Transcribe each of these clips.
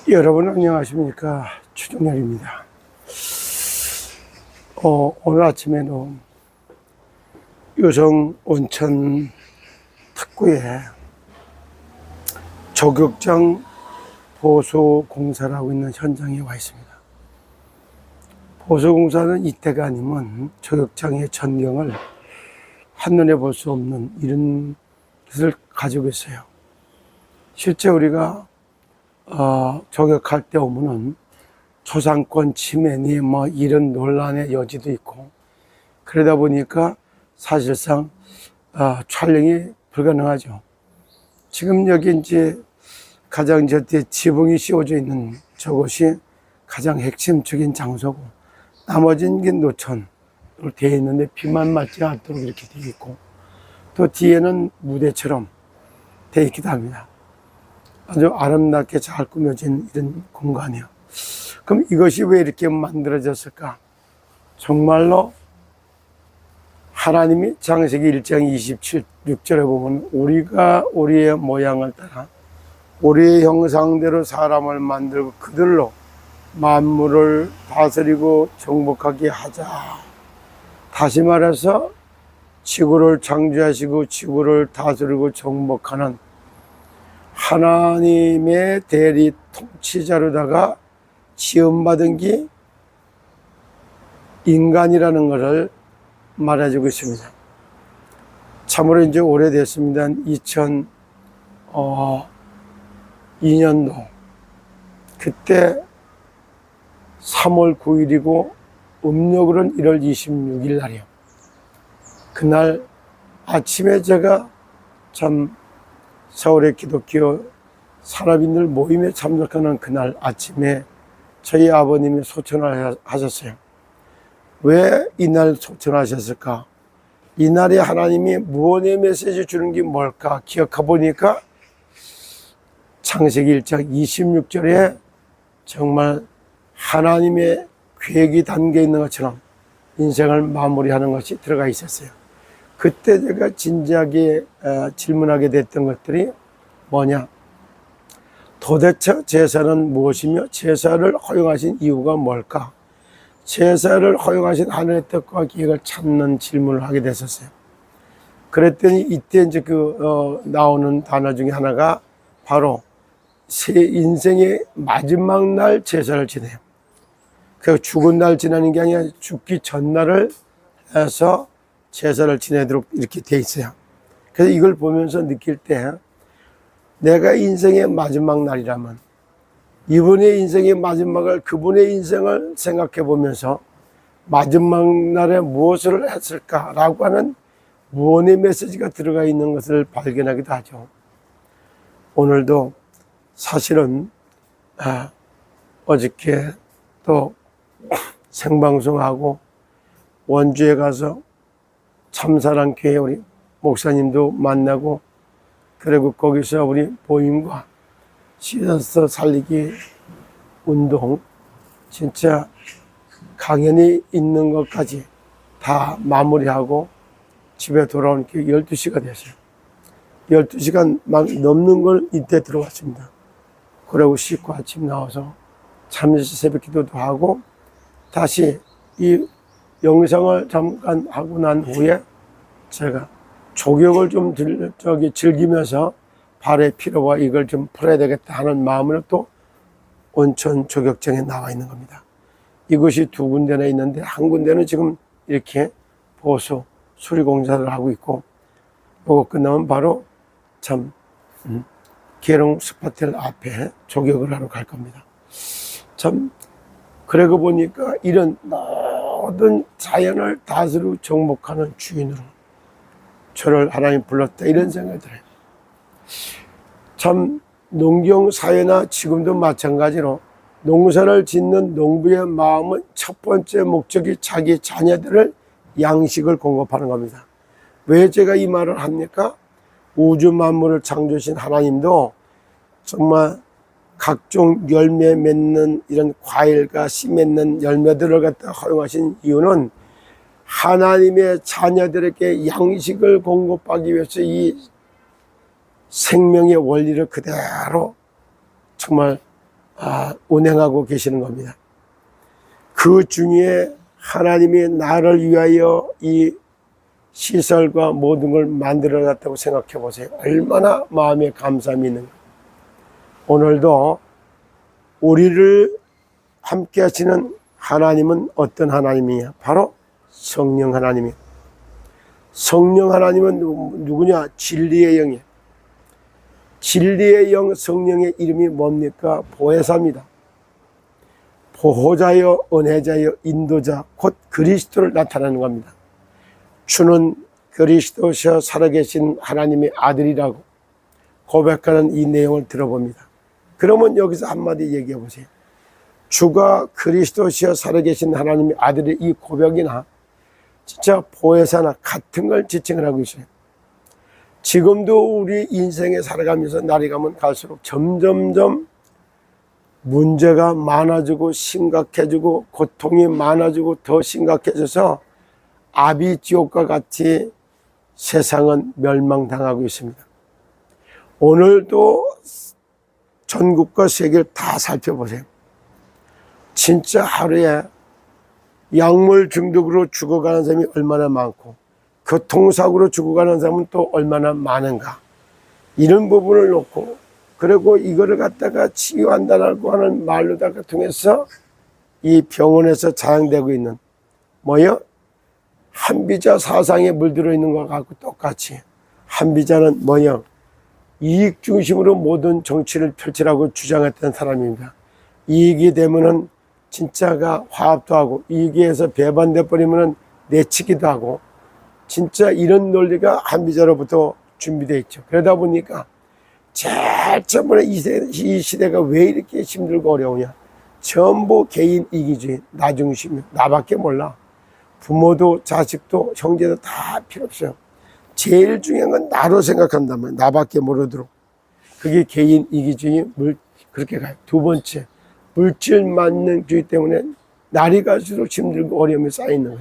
여러분 안녕하십니까. 추종렬입니다. 오늘 아침에도 유성 온천 특구에 조격장 보수 공사를 하고 있는 현장에 와 있습니다. 보수 공사는 이때가 아니면 조격장의 전경을 한눈에 볼 수 없는 이런 것을 가지고 있어요. 실제 우리가 조격할 때 오면은 초상권 침해니 뭐 이런 논란의 여지도 있고, 그러다 보니까 사실상 촬영이 불가능하죠. 지금 여기 이제 가장 저때 지붕이 씌워져 있는 저곳이 가장 핵심적인 장소고, 나머지는 게 노천으로 되어 있는데 비만 맞지 않도록 이렇게 되어 있고, 또 뒤에는 무대처럼 되어 있기도 합니다. 아주 아름답게 잘 꾸며진 이런 공간이요. 그럼 이것이 왜 이렇게 만들어졌을까? 정말로 하나님이 창세기 1장 26절에 보면 우리가 우리의 모양을 따라 우리의 형상대로 사람을 만들고 그들로 만물을 다스리고 정복하게 하자. 다시 말해서 지구를 창조하시고 지구를 다스리고 정복하는 하나님의 대리 통치자로다가 지음받은 게 인간이라는 것을 말해주고 있습니다. 참으로 이제 오래됐습니다. 2002년도 그때 3월 9일이고 음력으로는 1월 26일 날이요. 그날 아침에 제가 참 서울의 기독교 산업인들 모임에 참석하는 그날 아침에 저희 아버님이 소천을 하셨어요. 왜 이날 소천하셨을까? 이날에 하나님이 무언의 메시지 주는 게 뭘까 기억해 보니까 창세기 1장 26절에 정말 하나님의 계획이 담겨 있는 것처럼 인생을 마무리하는 것이 들어가 있었어요. 그때 제가 진지하게 질문하게 됐던 것들이 뭐냐? 도대체 제사는 무엇이며 제사를 허용하신 이유가 뭘까? 제사를 허용하신 하늘의 뜻과 계획을 찾는 질문을 하게 됐었어요. 그랬더니 이때 이제 나오는 단어 중에 하나가 바로 새 인생의 마지막 날 제사를 지내요. 그 죽은 날 지나는 게 아니라 죽기 전날을 해서 제사를 지내도록 이렇게 돼 있어요. 그래서 이걸 보면서 느낄 때 내가 인생의 마지막 날이라면 이분의 인생의 마지막을 그분의 인생을 생각해 보면서 마지막 날에 무엇을 했을까라고 하는 무언의 메시지가 들어가 있는 것을 발견하기도 하죠. 오늘도 사실은 어저께 또 생방송하고 원주에 가서 참사랑 교회 우리 목사님도 만나고, 그리고 거기서 우리 보임과 시설서 살리기 운동 진짜 강연이 있는 것까지 다 마무리하고 집에 돌아온 게 12시가 됐어요. 12시간 막 넘는 걸 이때 들어왔습니다. 그리고 씻고 아침 나와서 잠시 새벽 기도도 하고 다시 이 영상을 잠깐 하고 난 후에 제가 조격을 좀 즐기면서 발의 피로와 이걸 좀 풀어야 되겠다 하는 마음으로 또 온천 조격장에 나와 있는 겁니다. 이곳이 두 군데나 있는데 한 군데는 지금 이렇게 보수 수리 공사를 하고 있고, 이거 끝나면 바로 참 계룡 스파텔 앞에 조격을 하러 갈 겁니다. 참 그러고 보니까 이런 모든 자연을 다스리고 정복하는 주인으로 저를 하나님 불렀다, 이런 생각이 들어요. 참 농경 사회나 지금도 마찬가지로 농사를 짓는 농부의 마음은 첫 번째 목적이 자기 자녀들을 양식을 공급하는 겁니다. 왜 제가 이 말을 합니까? 우주 만물을 창조하신 하나님도 정말 각종 열매 맺는 이런 과일과 씨 맺는 열매들을 갖다 허용하신 이유는 하나님의 자녀들에게 양식을 공급하기 위해서 이 생명의 원리를 그대로 정말 운행하고 계시는 겁니다. 그 중에 하나님이 나를 위하여 이 시설과 모든 걸 만들어 놨다고 생각해 보세요. 얼마나 마음에 감사함이 있는가. 오늘도 우리를 함께 하시는 하나님은 어떤 하나님이냐? 바로 성령 하나님이에요. 성령 하나님은 누구냐? 진리의 영이에요. 진리의 영 성령의 이름이 뭡니까? 보혜사입니다. 보호자여, 은혜자여, 인도자, 곧 그리스도를 나타내는 겁니다. 주는 그리스도셔 살아계신 하나님의 아들이라고 고백하는 이 내용을 들어봅니다. 그러면 여기서 한마디 얘기해 보세요. 주가 그리스도시여 살아계신 하나님의 아들의 이 고백이나 진짜 보혜사나 같은 걸 지칭을 하고 있어요. 지금도 우리 인생에 살아가면서 날이 가면 갈수록 점점점 문제가 많아지고 심각해지고 고통이 많아지고 더 심각해져서 아비지옥과 같이 세상은 멸망당하고 있습니다. 오늘도 전국과 세계를 다 살펴보세요. 진짜 하루에 약물 중독으로 죽어가는 사람이 얼마나 많고 교통사고로 죽어가는 사람은 또 얼마나 많은가. 이런 부분을 놓고 그리고 이거를 갖다가 치유한다라고 하는 말로다가 통해서 이 병원에서 자양되고 있는 뭐요? 한비자 사상에 물들어 있는 것과 같고 똑같이 한비자는 뭐요? 이익 중심으로 모든 정치를 펼치라고 주장했던 사람입니다. 이익이 되면은 진짜가 화합도 하고 이익에서 배반돼 버리면은 내치기도 하고 진짜 이런 논리가 한비자로부터 준비되어 있죠. 그러다 보니까 제일 처음에 이 시대가 왜 이렇게 힘들고 어려우냐? 전부 개인 이기주의, 나 중심이야. 나밖에 몰라. 부모도 자식도 형제도 다 필요 없어요. 제일 중요한 건 나로 생각한다면 나밖에 모르도록. 그게 개인 이기주의 그렇게 가요. 두 번째, 물질 만능주의 때문에 날이 갈수록 힘들고 어려움이 쌓이는 거예요.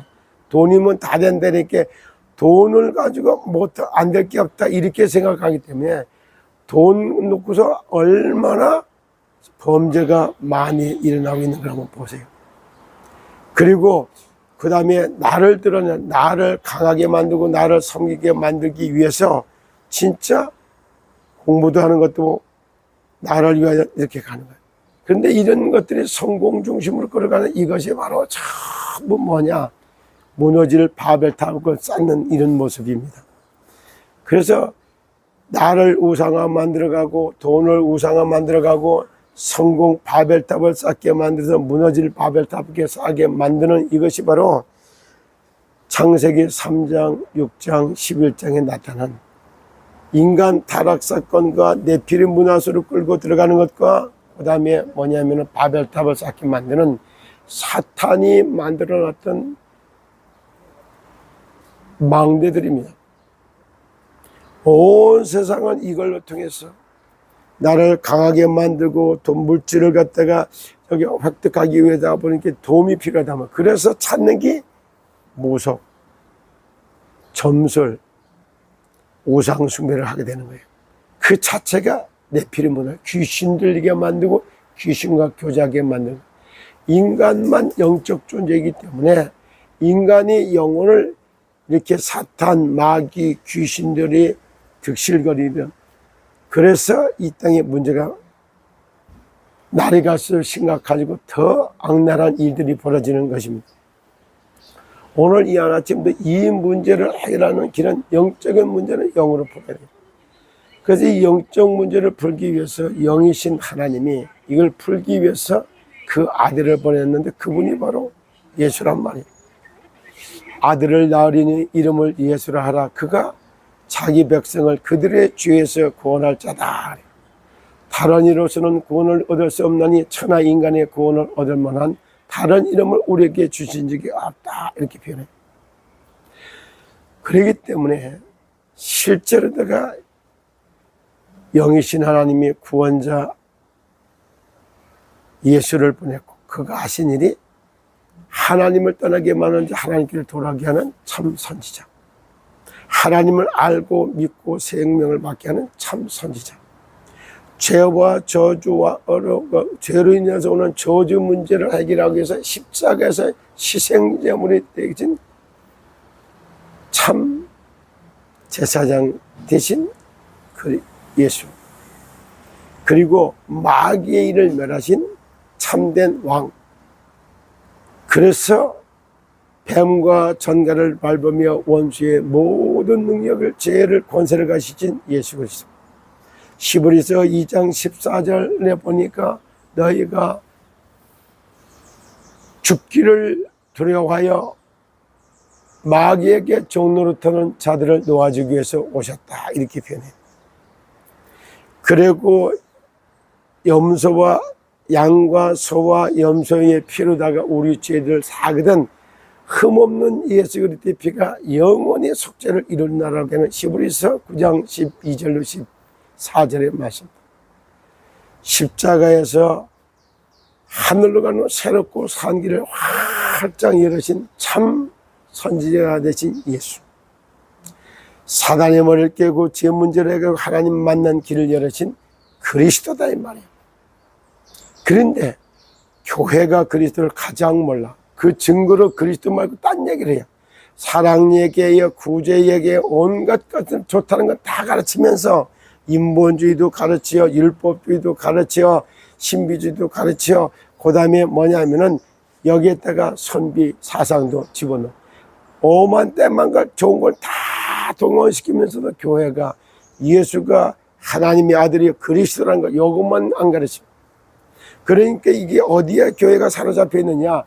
돈이면 다 된다니까 돈을 가지고 뭐 안 될 게 없다 이렇게 생각하기 때문에 돈 놓고서 얼마나 범죄가 많이 일어나고 있는 걸 한번 보세요. 그리고 그 다음에 나를 드러내 나를 강하게 만들고 나를 섬기게 만들기 위해서 진짜 공부도 하는 것도 나를 위하여 이렇게 가는 거예요. 그런데 이런 것들이 성공 중심으로 끌어가는 이것이 바로 전부 뭐냐? 무너질 바벨탑을 쌓는 이런 모습입니다. 그래서 나를 우상화 만들어가고 돈을 우상화 만들어가고 성공 바벨탑을 쌓게 만들어서 무너질 바벨탑을 쌓게 만드는 이것이 바로 창세기 3장, 6장, 11장에 나타난 인간 타락 사건과 네피림 문화수로 끌고 들어가는 것과 그 다음에 뭐냐면 바벨탑을 쌓게 만드는 사탄이 만들어놨던 망대들입니다. 온 세상은 이걸로 통해서 나를 강하게 만들고 돈 물질을 갖다가 저기 획득하기 위해서 보니까 도움이 필요하다면 그래서 찾는 게 모속, 점술, 우상 숭배를 하게 되는 거예요. 그 자체가 네피림 문화, 귀신 들리게 만들고 귀신과 교제하게 만들고 인간만 영적 존재이기 때문에 인간이 영혼을 이렇게 사탄, 마귀, 귀신들이 득실거리면 그래서 이 땅에 문제가 날이 갈수록 심각해지고 더 악랄한 일들이 벌어지는 것입니다. 오늘 이 아침도 이 문제를 해결하는 길은 영적인 문제는 영으로 풀어야 돼요. 그래서 이 영적 문제를 풀기 위해서 영이신 하나님이 이걸 풀기 위해서 그 아들을 보냈는데 그분이 바로 예수란 말이에요. 아들을 낳으리니 이름을 예수라 하라. 그가 자기 백성을 그들의 죄에서 구원할 자다. 다른 이로서는 구원을 얻을 수 없나니 천하 인간의 구원을 얻을 만한 다른 이름을 우리에게 주신 적이 없다. 이렇게 표현해요. 그렇기 때문에 실제로 내가 영이신 하나님이 구원자 예수를 보냈고 그가 하신 일이 하나님을 떠나게 만든 하나님께를 돌아가게 하는 참 선지자, 하나님을 알고 믿고 생명을 받게 하는 참 선지자, 죄와 저주와 죄로 인해서 오는 저주 문제를 해결하기 위해서 십자가에서 희생제물이 되신 참 제사장 되신 예수, 그리고 마귀의 일을 멸하신 참된 왕, 그래서 뱀과 전갈을 밟으며 원수의 모든 능력을, 죄를, 권세를 가지신 예수 그리스도. 히브리서 2장 14절에 보니까 너희가 죽기를 두려워하여 마귀에게 종노릇하는 자들을 놓아주기 위해서 오셨다, 이렇게 표현해요. 그리고 염소와 양과 소와 염소의 피로다가 우리 죄를 사거든 흠없는 예수 그리스도의 피가 영원히 속죄를 이룬다라고 하는 히브리서 9장 12절로 14절의 말씀. 십자가에서 하늘로 가는 새롭고 산 길을 활짝 열으신 참 선지자가 되신 예수, 사단의 머리를 깨고 죄 문제를 해결하고 하나님 만난 길을 열으신 그리스도다, 이 말이에요. 그런데 교회가 그리스도를 가장 몰라. 그 증거로 그리스도 말고 딴 얘기를 해요. 사랑 얘기해요, 구제 얘기해요, 온갖 것은 좋다는 건 다 가르치면서 인본주의도 가르치요, 율법주의도 가르치요, 신비주의도 가르치요. 그 다음에 뭐냐면은 여기에다가 선비 사상도 집어넣어. 오만 때만 걸 좋은 걸 다 동원시키면서도 교회가 예수가 하나님의 아들이 그리스도라는 거 요것만 안 가르쳐. 그러니까 이게 어디에 교회가 사로잡혀 있느냐?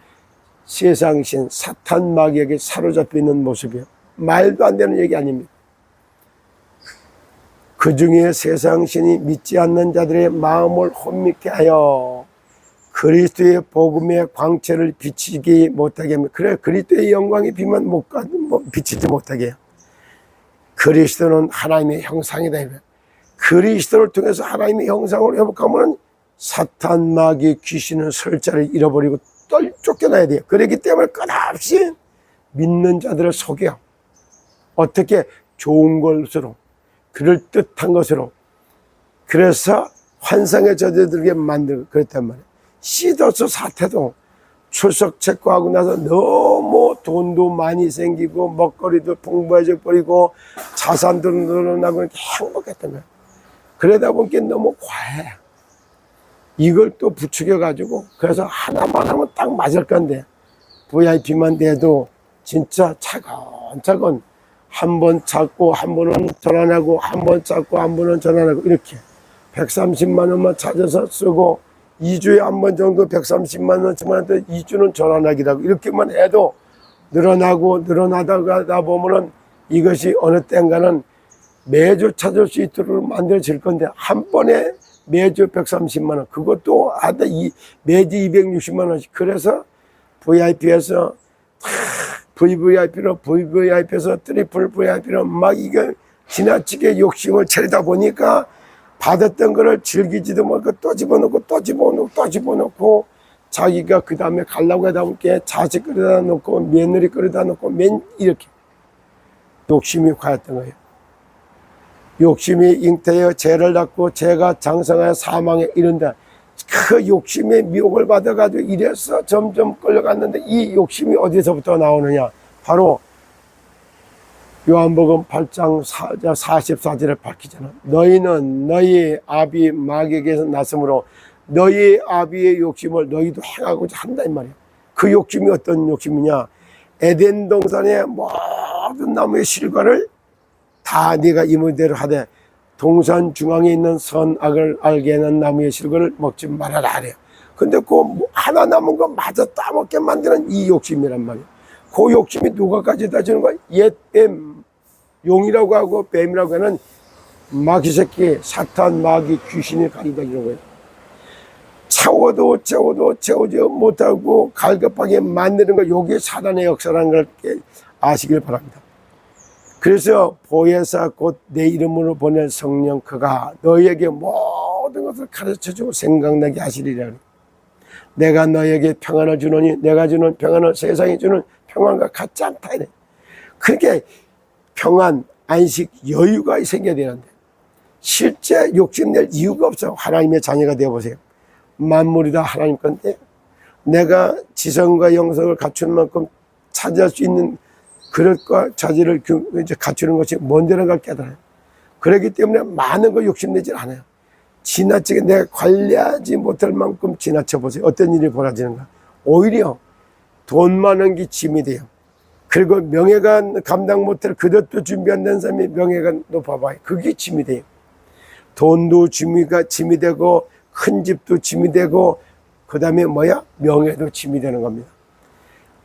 세상신 사탄 마귀에게 사로잡혀 있는 모습이에요. 말도 안 되는 얘기 아닙니다. 그 중에 세상신이 믿지 않는 자들의 마음을 혼미케 하여 그리스도의 복음의 광채를 비치지 못하게 하면, 그래 그리스도의 영광이 비치지 못하게 해요. 그리스도는 하나님의 형상이다. 그리스도를 통해서 하나님의 형상을 회복하면 사탄 마귀 귀신은 설자를 잃어버리고 쫓겨나야 돼요. 그렇기 때문에 끝없이 믿는 자들을 속여. 어떻게? 좋은 것으로, 그럴듯한 것으로. 그래서 환상에 젖어들게 만들고 그랬단 말이에요. 시더스 사태도 출석 체크하고 나서 너무 돈도 많이 생기고 먹거리도 풍부해져 버리고 자산도 늘어나고 이렇게 행복했던 거예요. 그러다 보니까 너무 과해. 이걸 또 부추겨 가지고, 그래서 하나만 하면 딱 맞을 건데 VIP만 돼도 진짜 차근차근 한 번 찾고 한 번은 전환하고 한 번 찾고 한 번은 전환하고, 이렇게 130만 원만 찾아서 쓰고 2주에 한 번 정도 130만 원치만 해도 2주는 전환하기라고, 이렇게만 해도 늘어나다가 보면은 이것이 어느 땐가는 매주 찾을 수 있도록 만들어질 건데, 한 번에 매주 130만 원, 그것도 하다 매주 260만 원씩. 그래서 VIP에서 VVIP로, VVIP에서 트리플 VIP로 막 이거 지나치게 욕심을 차리다 보니까 받았던 거를 즐기지도 못하고 또 집어넣고 또 집어넣고 또 집어넣고, 자기가 그 다음에 가려고 하다 보니까 자식 끌어다 놓고 며느리 끌어다 놓고 이렇게 욕심이 과했던 거예요. 욕심이 잉태하여 죄를 낳고 죄가 장성하여 사망에 이른다. 그 욕심의 미혹을 받아가지고 이래서 점점 끌려갔는데, 이 욕심이 어디서부터 나오느냐? 바로 요한복음 8장 44절에 밝히잖아. 너희는 너희 아비 마귀에게서 났으므로 너희 아비의 욕심을 너희도 행하고자 한다, 이 말이야. 그 욕심이 어떤 욕심이냐? 에덴 동산의 모든 나무의 실과를 다 네가 이모대로 하되 동산 중앙에 있는 선악을 알게 하는 나무의 실과를 먹지 말아라 하래요. 근데 그 하나 남은 거 마저 따먹게 만드는 이 욕심이란 말이에요. 그 욕심이 누가 가져다 주는 거야? 옛뱀, 용이라고 하고 뱀이라고 하는 마귀 새끼, 사탄 마귀 귀신이 가져다 주는 거예요. 채우지 못하고 갈급하게 만드는 거, 요게 사단의 역사라는 걸 아시길 바랍니다. 그래서 보혜사 곧 내 이름으로 보낼 성령 그가 너희에게 모든 것을 가르쳐주고 생각나게 하시리라. 내가 너희에게 평안을 주노니 내가 주는 평안을 세상이 주는 평안과 같지 않다 이래. 그렇게 평안, 안식, 여유가 생겨야 되는데 실제 욕심낼 이유가 없어. 하나님의 자녀가 되어보세요. 만물이 다 하나님 건데 내가 지성과 영성을 갖추는 만큼 차지할 수 있는 그릇과 자질을 이제 갖추는 것이 뭔데라는 걸 깨달아요. 그렇기 때문에 많은 걸 욕심내질 않아요. 지나치게 내가 관리하지 못할 만큼 지나쳐 보세요. 어떤 일이 벌어지는가. 오히려 돈 많은 게 짐이 돼요. 그리고 명예가 감당 못할 그릇도 준비 안 된 사람이 명예가 높아봐요. 그게 짐이 돼요. 돈도 짐이 되고 큰 집도 짐이 되고 그 다음에 명예도 짐이 되는 겁니다.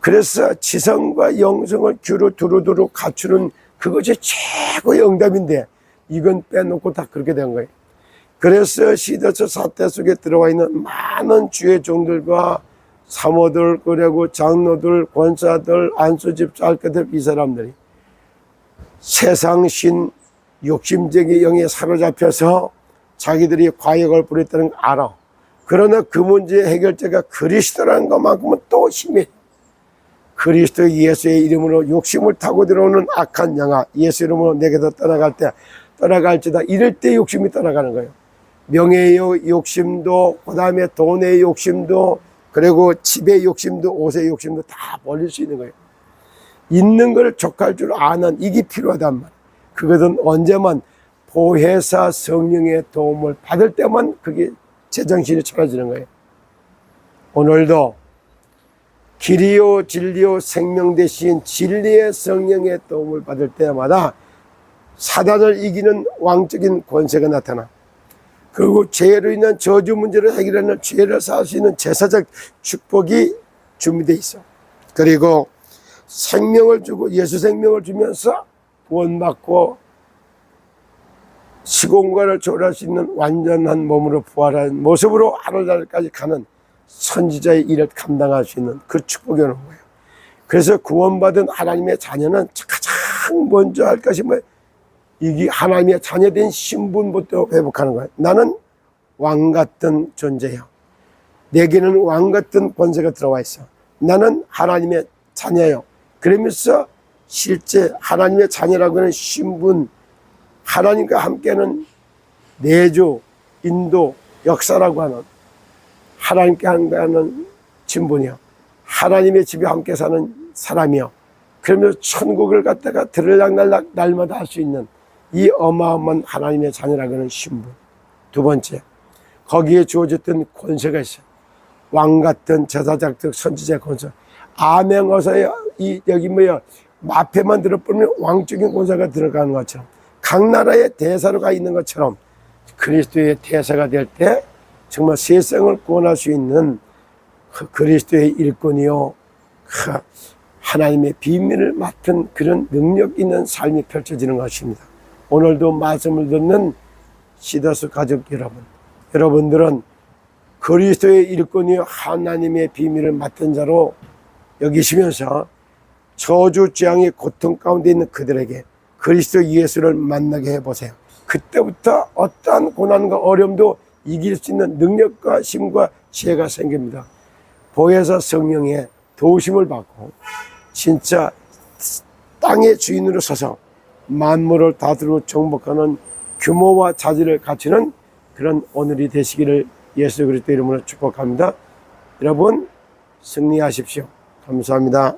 그래서 지성과 영성을 두루두루 갖추는 그것이 최고의 응답인데 이건 빼놓고 다 그렇게 된 거예요. 그래서 시대서 사태 속에 들어와 있는 많은 주의 종들과 사모들, 그리고 장로들, 권사들, 안수집사, 알까들 이 사람들이 세상신 욕심쟁이 영에 사로잡혀서 자기들이 과욕을 부렸다는 걸 알아. 그러나 그 문제의 해결자가 그리스도라는 것만큼은 또 힘이, 그리스도 예수의 이름으로 욕심을 타고 들어오는 악한 영아, 예수 이름으로 내게서 떠나갈지다. 이럴 때 욕심이 떠나가는 거예요. 명예의 욕심도, 그 다음에 돈의 욕심도, 그리고 집의 욕심도, 옷의 욕심도 다 버릴 수 있는 거예요. 있는 걸 족할 줄 아는 이게 필요하단 말이에요. 그것은 언제만 보혜사 성령의 도움을 받을 때만 그게 제정신이 차려지는 거예요. 오늘도 길이요 진리요 생명 대신 진리의 성령의 도움을 받을 때마다 사단을 이기는 왕적인 권세가 나타나. 그리고 죄로 인한 저주 문제를 해결하는 죄를 살 수 있는 제사적 축복이 준비되어 있어. 그리고 생명을 주고 예수 생명을 주면서 구원받고 시공간을 초월할 수 있는 완전한 몸으로 부활한 모습으로 하늘나라까지 가는 선지자의 일을 감당할 수 있는 그 축복이 오는 거예요. 그래서 구원받은 하나님의 자녀는 가장 먼저 할 것이 이게 하나님의 자녀된 신분부터 회복하는 거예요. 나는 왕 같은 존재예요. 내게는 왕 같은 권세가 들어와 있어. 나는 하나님의 자녀예요. 그러면서 실제 하나님의 자녀라고 하는 신분, 하나님과 함께하는 내주, 인도, 역사라고 하는 하나님께 함께하는 신분이요. 하나님의 집에 함께 사는 사람이요. 그러면서 천국을 갖다가 들락날락 날마다 할 수 있는 이 어마어마한 하나님의 자녀라고 하는 신분. 두 번째, 거기에 주어졌던 권세가 있어요. 왕 같은 제사장적 선지자 권세. 암행어사에 여기 앞에만 들어보면 왕적인 권세가 들어가는 것처럼 각 나라의 대사로가 있는 것처럼 그리스도의 대사가 될 때 정말 세상을 구원할 수 있는 그리스도의 일꾼이요, 하나님의 비밀을 맡은 그런 능력 있는 삶이 펼쳐지는 것입니다. 오늘도 말씀을 듣는 시더스 가족 여러분, 여러분들은 그리스도의 일꾼이요 하나님의 비밀을 맡은 자로 여기시면서 저주 재앙의 고통 가운데 있는 그들에게 그리스도 예수를 만나게 해보세요. 그때부터 어떠한 고난과 어려움도 이길 수 있는 능력과 힘과 지혜가 생깁니다. 보혜사 성령의 도우심을 받고 진짜 땅의 주인으로 서서 만물을 다스리고 정복하는 규모와 자질을 갖추는 그런 오늘이 되시기를 예수 그리스도 이름으로 축복합니다. 여러분 승리하십시오. 감사합니다.